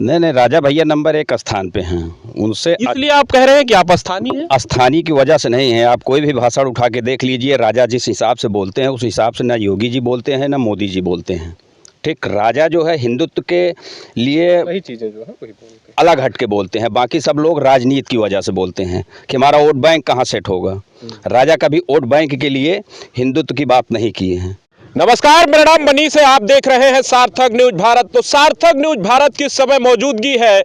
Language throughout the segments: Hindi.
नहीं नहीं, राजा भैया नंबर 1 स्थान पे हैं। उनसे इसलिए आप कह रहे हैं कि आप स्थानीय हैं? स्थानीय की वजह से नहीं है। आप कोई भी भाषण उठा के देख लीजिए, राजा जिस हिसाब से बोलते हैं उस हिसाब से ना योगी जी बोलते हैं ना मोदी जी बोलते हैं। ठीक, राजा जो है हिंदुत्व के लिए वही चीज़ें जो है वही बोलते हैं, अलग हट के बोलते हैं। बाकी सब लोग राजनीति की वजह से बोलते हैं कि हमारा वोट बैंक कहाँ सेट होगा। राजा कभी वोट बैंक के लिए हिंदुत्व की बात नहीं किए हैं। नमस्कार, मेरा नाम मनीष है। आप देख रहे हैं सार्थक न्यूज भारत। तो सार्थक न्यूज भारत की इस समय मौजूदगी है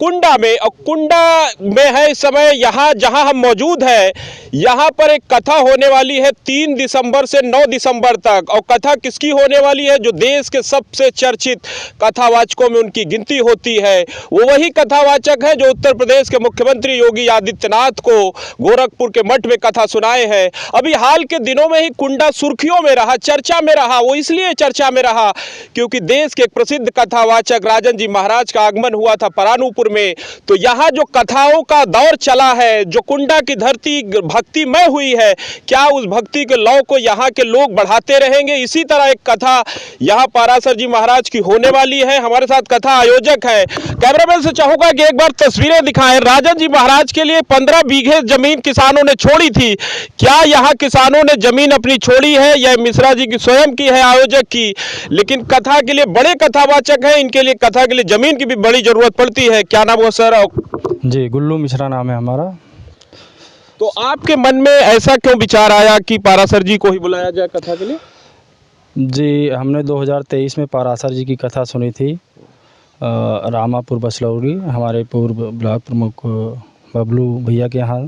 कुंडा में, और कुंडा में है इस समय यहाँ जहाँ हम मौजूद हैं। यहाँ पर एक कथा होने वाली है 3 दिसंबर से 9 दिसंबर तक। और कथा किसकी होने वाली है? जो देश के सबसे चर्चित कथावाचकों में उनकी गिनती होती है, वो वही कथावाचक है जो उत्तर प्रदेश के मुख्यमंत्री योगी आदित्यनाथ को गोरखपुर के मठ में कथा सुनाए हैं। अभी हाल के दिनों में ही कुंडा सुर्खियों में रहा, चर्चा में रहा। वो इसलिए चर्चा में रहा क्योंकि देश के एक प्रसिद्ध कथावाचक राजन जी महाराज का आगमन हुआ था परानुपुर में। तो यहाँ जो कथाओं का दौर चला है, जो कुंडा की धरती भक्तिमय हुई है, क्या उस भक्ति के लौ को यहाँ के लोग बढ़ाते रहेंगे? इसी तरह एक कथा यहाँ पारासर जी महाराज की होने वाली है। हमारे साथ कथा आयोजक है। कैमरामैन से चाहूंगा कि एक बार तस्वीरें दिखाएं। राजन जी महाराज के लिए 15 बीघे जमीन किसानों ने छोड़ी थी। क्या यहाँ किसानों ने जमीन अपनी छोड़ी है या मिश्रा जी की स्वयं की है, आयोजक की? लेकिन कथा के लिए बड़े कथावाचक हैं, इनके लिए कथा के लिए जमीन की भी बड़ी जरूरत पड़ती है। क्या नाम हुआ सर? जी, गुल्लू मिश्रा नाम है हमारा। तो आपके मन में ऐसा क्यों विचार आया कि पारासर जी को ही बुलाया जाए कथा के लिए? जी, हमने 2023 में पारासर जी की कथा सुनी थी रामापुर बसलौरी, हमारे पूर्व ब्लॉक प्रमुख बबलू भैया के यहाँ।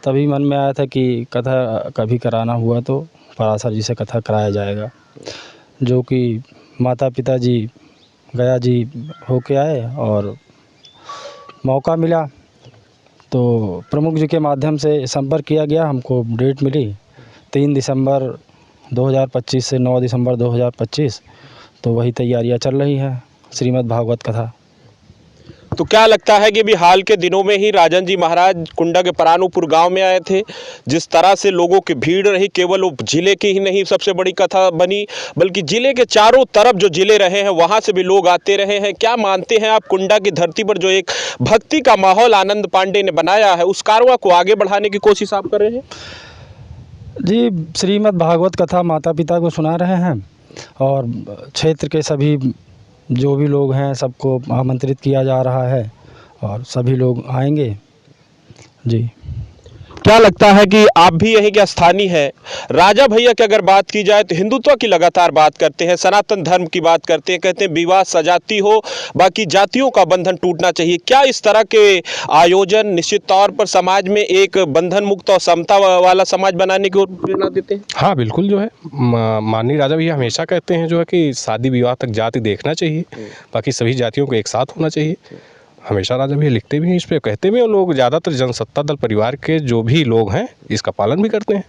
तभी मन में आया था कि कथा कभी कराना हुआ तो पारासर जी से कथा कराया जाएगा। जो कि माता पिता जी गया जी होके आए और मौका मिला तो प्रमुख जी के माध्यम से संपर्क किया गया। हमको डेट मिली 3 दिसंबर 2025 से 9 दिसंबर 2025। तो वही तैयारियां चल रही हैं श्रीमद् भागवत कथा। तो क्या लगता है कि भी हाल के दिनों में ही राजन जी महाराज कुंडा के परानुपुर गांव में आए थे, जिस तरह से लोगों की भीड़ रही, केवल वो जिले की ही नहीं सबसे बड़ी कथा बनी, बल्कि जिले के चारों तरफ जो जिले रहे हैं वहां से भी लोग आते रहे हैं। क्या मानते हैं आप, कुंडा की धरती पर जो एक भक्ति का माहौल आनंद पांडे ने बनाया है, उस कारवां को आगे बढ़ाने की कोशिश आप कर रहे हैं? जी, श्रीमद् भागवत कथा माता पिता को सुना रहे हैं और क्षेत्र के सभी जो भी लोग हैं सबको आमंत्रित किया जा रहा है और सभी लोग आएंगे। जी, क्या लगता है कि आप भी यहीं के स्थानीय हैं? राजा भैया की अगर बात की जाए तो हिंदुत्व की लगातार बात करते हैं, सनातन धर्म की बात करते हैं, कहते हैं विवाह सजाती हो, बाकी जातियों का बंधन टूटना चाहिए। क्या इस तरह के आयोजन निश्चित तौर पर समाज में एक बंधन मुक्त और समता वाला समाज बनाने की ओर प्रेरणा देते हैं? हाँ बिल्कुल, जो है माननीय राजा भैया हमेशा कहते हैं जो है कि शादी विवाह तक जाति देखना चाहिए, बाकी सभी जातियों को एक साथ होना चाहिए। हमेशा राजा भैया लिखते भी हैं इस पे, कहते भी हैं। लोग ज़्यादातर जनसत्ता दल परिवार के जो भी लोग हैं इसका पालन भी करते हैं।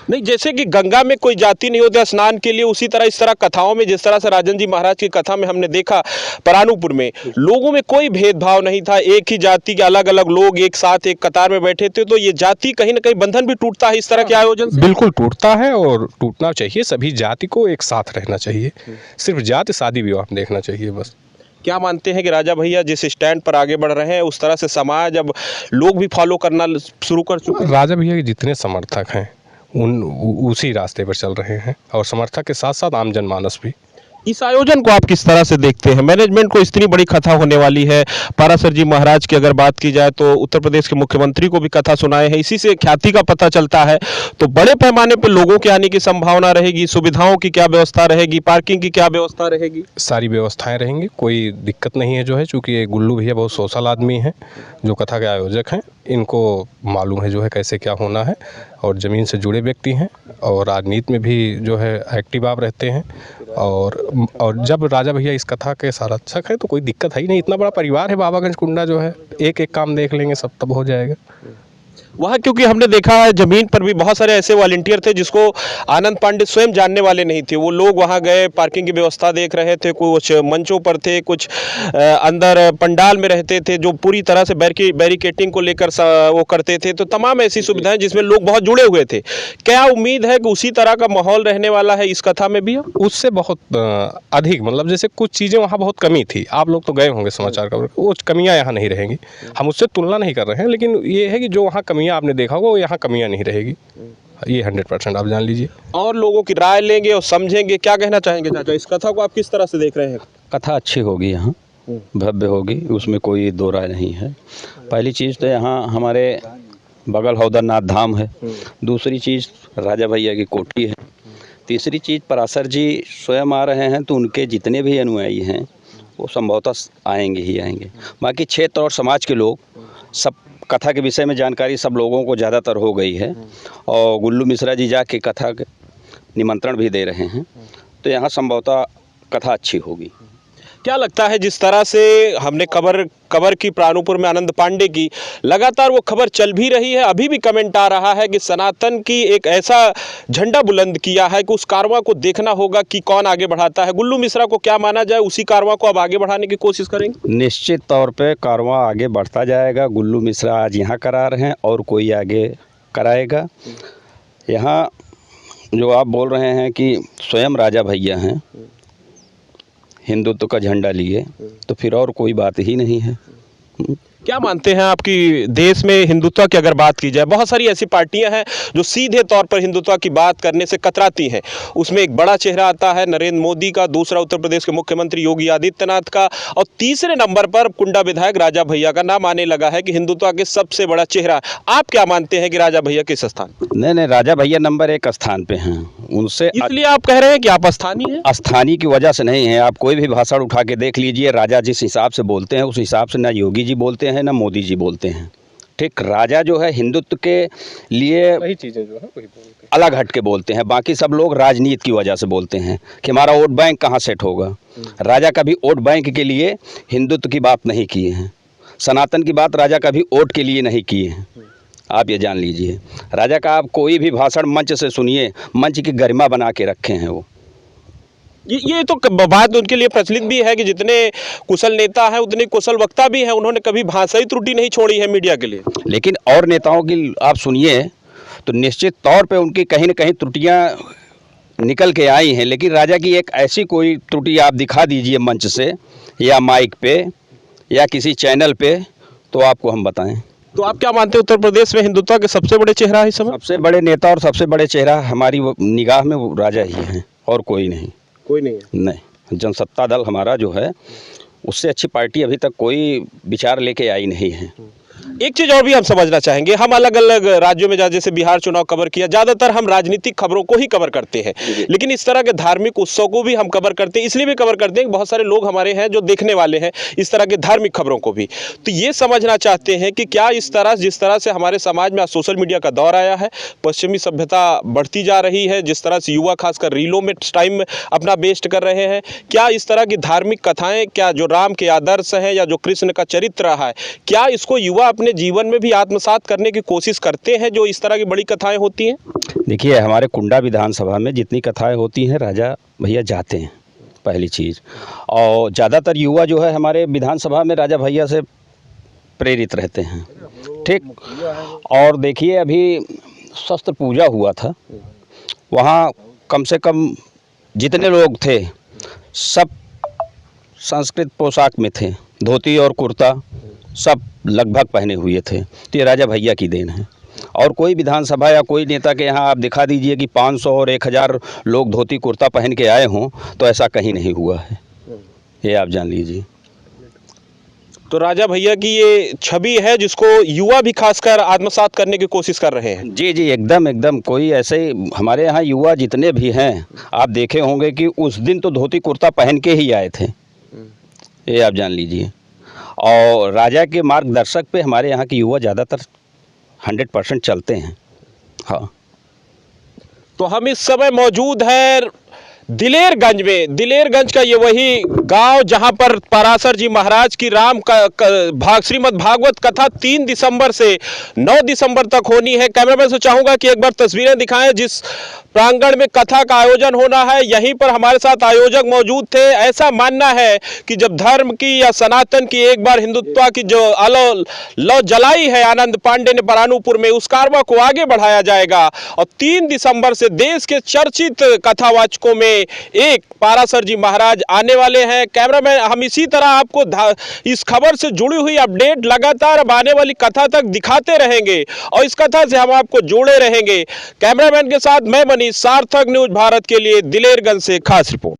नहीं, जैसे कि गंगा में कोई जाति नहीं होता स्नान के लिए, उसी तरह इस तरह कथाओं में जिस तरह से राजन जी महाराज की कथा में हमने देखा परानुपुर में लोगों में कोई भेदभाव नहीं था। एक ही जाति के अलग अलग लोग एक साथ एक कतार में बैठे थे। तो ये जाति कहीं ना कहीं बंधन भी टूटता है इस तरह के आयोजन से? बिल्कुल टूटता है और टूटना चाहिए। सभी जाति को एक साथ रहना चाहिए, सिर्फ जाति शादी विवाह देखना चाहिए बस। क्या मानते हैं कि राजा भैया जिस स्टैंड पर आगे बढ़ रहे हैं उस तरह से समाज अब लोग भी फॉलो करना शुरू कर चुके हैं? राजा भैया के जितने समर्थक हैं उसी रास्ते पर चल रहे हैं और समर्थक के साथ साथ आम जनमानस भी। इस आयोजन को आप किस तरह से देखते हैं? मैनेजमेंट को इतनी बड़ी कथा होने वाली है। पारासर जी महाराज की अगर बात की जाए तो उत्तर प्रदेश के मुख्यमंत्री को भी कथा सुनाए हैं, इसी से ख्याति का पता चलता है। तो बड़े पैमाने पर लोगों के आने की संभावना रहेगी। सुविधाओं की क्या व्यवस्था रहेगी, पार्किंग की क्या व्यवस्था रहेगी? सारी व्यवस्थाएं रहेंगी, कोई दिक्कत नहीं है। जो है चूँकि ये गुल्लू भैया बहुत सोशल आदमी हैं, जो कथा के आयोजक हैं, इनको मालूम है जो है कैसे क्या होना है और ज़मीन से जुड़े व्यक्ति हैं और राजनीति में भी जो है एक्टिव आप रहते हैं। और जब राजा भैया इस कथा के संरक्षक हैं तो कोई दिक्कत है ही नहीं। इतना बड़ा परिवार है बाबागंज कुंडा, जो है एक एक काम देख लेंगे सब तब हो जाएगा। वहाँ क्योंकि हमने देखा है जमीन पर भी बहुत सारे ऐसे वॉलंटियर थे जिसको आनंद पांडे स्वयं जानने वाले नहीं थे। वो लोग वहाँ गए, पार्किंग की व्यवस्था देख रहे थे, कुछ मंचों पर थे, कुछ अंदर पंडाल में रहते थे जो पूरी तरह से बैरिकेटिंग को लेकर वो करते थे। तो तमाम ऐसी सुविधाएं जिसमें लोग बहुत जुड़े हुए थे। क्या उम्मीद है कि उसी तरह का माहौल रहने वाला है इस कथा में भी? उससे बहुत अधिक, मतलब जैसे कुछ चीज़ें वहाँ बहुत कमी थी, आप लोग तो गए होंगे समाचार खबर, वो कमियाँ यहाँ नहीं रहेंगी। हम उससे तुलना नहीं कर रहे हैं, लेकिन ये है कि जो वहाँ कमियाँ आपने देखा होगा वो यहाँ कमियाँ नहीं रहेगी, ये 100% आप जान लीजिए। और लोगों की राय लेंगे और समझेंगे। क्या कहना चाहेंगे चाचा, इस कथा को आप किस तरह से देख रहे हैं? कथा अच्छी होगी, यहाँ भव्य होगी, उसमें कोई दो राय नहीं है। पहली चीज़ तो यहाँ हमारे बगल हौदरनाथ धाम है, दूसरी चीज़ राजा भैया की कोठी है, तीसरी चीज़ पराशर जी स्वयं आ रहे हैं तो उनके जितने भी अनुयायी हैं वो संभवतः आएंगे ही आएंगे। बाकी क्षेत्र और समाज के लोग सब कथा के विषय में जानकारी सब लोगों को ज़्यादातर हो गई है और गुल्लू मिश्रा जी जाके कथा के निमंत्रण भी दे रहे हैं, तो यहाँ संभवतः कथा अच्छी होगी। क्या लगता है जिस तरह से हमने खबर की प्राणुपुर में आनंद पांडे की, लगातार वो खबर चल भी रही है, अभी भी कमेंट आ रहा है कि सनातन की एक ऐसा झंडा बुलंद किया है कि उस कारवां को देखना होगा कि कौन आगे बढ़ाता है। गुल्लू मिश्रा को क्या माना जाए, उसी कारवां को अब आगे बढ़ाने की कोशिश करेंगे? निश्चित तौर पे कारवां आगे बढ़ता जाएगा। गुल्लू मिश्रा आज यहाँ करा रहे हैं और कोई आगे कराएगा। यहाँ जो आप बोल रहे हैं कि स्वयं राजा भैया हैं हिंदुत्व का झंडा लिए, तो फिर और कोई बात ही नहीं है। क्या मानते हैं आपकी देश में हिंदुत्व की अगर बात की जाए, बहुत सारी ऐसी पार्टियां हैं जो सीधे तौर पर हिंदुत्व की बात करने से कतराती हैं। उसमें एक बड़ा चेहरा आता है नरेंद्र मोदी का, दूसरा उत्तर प्रदेश के मुख्यमंत्री योगी आदित्यनाथ का, और तीसरे नंबर पर कुंडा विधायक राजा भैया का नाम आने लगा है कि हिंदुत्व के सबसे बड़ा चेहरा। आप क्या मानते हैं कि राजा भैया किस स्थान? नहीं, राजा भैया नंबर 1 स्थान पे हैं। उनसे इसलिए आप कह रहे हैं कि आप स्थानीय हैं? स्थानीय की वजह से नहीं है। आप कोई भी भाषण उठा के देख लीजिए, राजा जिस हिसाब से बोलते हैं उस हिसाब से ना योगी जी बोलते हैं ना मोदी जी बोलते हैं। ठीक, राजा जो है हिंदुत्व के लिए वही चीज़ें जो है वही बोलते हैं, अलग हट के बोलते हैं। बाकी सब लोग राजनीति की वजह से बोलते हैं कि हमारा वोट बैंक कहाँ सेट होगा। राजा कभी वोट बैंक के लिए हिंदुत्व की बात नहीं किए हैं, सनातन की बात राजा कभी वोट के लिए नहीं किए हैं। आप ये जान लीजिए, राजा का आप कोई भी भाषण मंच से सुनिए, मंच की गरिमा बना के रखे हैं वो। ये तो बात उनके लिए प्रचलित भी है कि जितने कुशल नेता हैं उतने कुशल वक्ता भी हैं। उन्होंने कभी भाषाई त्रुटि नहीं छोड़ी है मीडिया के लिए। लेकिन और नेताओं की आप सुनिए तो निश्चित तौर पे उनकी कहीं न कहीं त्रुटियां निकल के आई हैं, लेकिन राजा की एक ऐसी कोई त्रुटि आप दिखा दीजिए मंच से या माइक पे या किसी चैनल पे, तो आपको हम बताएं। तो आप क्या मानते हैं उत्तर प्रदेश में हिंदुत्व के सबसे बड़े चेहरा है इस समय? सबसे बड़े नेता और सबसे बड़े चेहरा हमारी निगाह में वो राजा ही हैं और कोई नहीं। कोई नहीं है? नहीं, जनसत्ता दल हमारा जो है उससे अच्छी पार्टी अभी तक कोई विचार लेके आई नहीं है। एक चीज़ और भी हम समझना चाहेंगे, हम अलग अलग राज्यों में जैसे बिहार चुनाव कवर किया, ज़्यादातर हम राजनीतिक खबरों को ही कवर करते हैं, लेकिन इस तरह के धार्मिक उत्सव को भी हम कवर करते हैं। इसलिए भी कवर करते हैं कि बहुत सारे लोग हमारे हैं जो देखने वाले हैं इस तरह के धार्मिक खबरों को भी। तो ये समझना चाहते हैं कि क्या इस तरह जिस तरह से हमारे समाज में आज सोशल मीडिया का दौर आया है, पश्चिमी सभ्यता बढ़ती जा रही है, जिस तरह से युवा खासकर रीलों में टाइम अपना वेस्ट कर रहे हैं, क्या इस तरह की धार्मिक कथाएँ, क्या जो राम के आदर्श हैं या जो कृष्ण का चरित्र रहा है, क्या इसको युवा अपने जीवन में भी आत्मसात करने की कोशिश करते हैं जो इस तरह की बड़ी कथाएं होती हैं? देखिए, हमारे कुंडा विधानसभा में जितनी कथाएं होती हैं राजा भैया जाते हैं, पहली चीज़। और ज़्यादातर युवा जो है हमारे विधानसभा में राजा भैया से प्रेरित रहते हैं। ठीक, और देखिए अभी शस्त्र पूजा हुआ था, वहाँ कम से कम जितने लोग थे सब संस्कृत पोशाक में थे, धोती और कुर्ता सब लगभग पहने हुए थे। तो ये राजा भैया की देन है। और कोई विधानसभा या कोई नेता के यहाँ आप दिखा दीजिए कि 500 और 1000 लोग धोती कुर्ता पहन के आए हों, तो ऐसा कहीं नहीं हुआ है, ये आप जान लीजिए। तो राजा भैया की ये छवि है जिसको युवा भी खासकर आत्मसात करने की कोशिश कर रहे हैं। जी जी, एकदम कोई ऐसे ही हमारे यहाँ युवा जितने भी हैं आप देखे होंगे कि उस दिन तो धोती कुर्ता पहन के ही आए थे, ये आप जान लीजिए। और राजा के मार्गदर्शक पे हमारे यहाँ के युवा ज़्यादातर 100% चलते हैं। हाँ, तो हम इस समय मौजूद हैं दिलेरगंज में। दिलेरगंज का ये वही गांव जहां पर पराशर जी महाराज की श्रीमद् भागवत कथा 3 दिसंबर से 9 दिसंबर तक होनी है। कैमरामैन से चाहूंगा कि एक बार तस्वीरें दिखाएं जिस प्रांगण में कथा का आयोजन होना है। यहीं पर हमारे साथ आयोजक मौजूद थे। ऐसा मानना है कि जब धर्म की या सनातन की एक बार हिंदुत्व की जो लौ जलाई है आनंद पांडे ने बरानूपुर में, उस कारवा को आगे बढ़ाया जाएगा और 3 दिसंबर से देश के चर्चित कथावाचकों में एक पराशर जी महाराज आने वाले हैं। कैमरामैन हम इसी तरह आपको इस खबर से जुड़ी हुई अपडेट लगातार अब आने वाली कथा तक दिखाते रहेंगे और इस कथा से हम आपको जोड़े रहेंगे। कैमरामैन के साथ मैं मनीष, सार्थक न्यूज भारत के लिए दिलेरगंज से खास रिपोर्ट।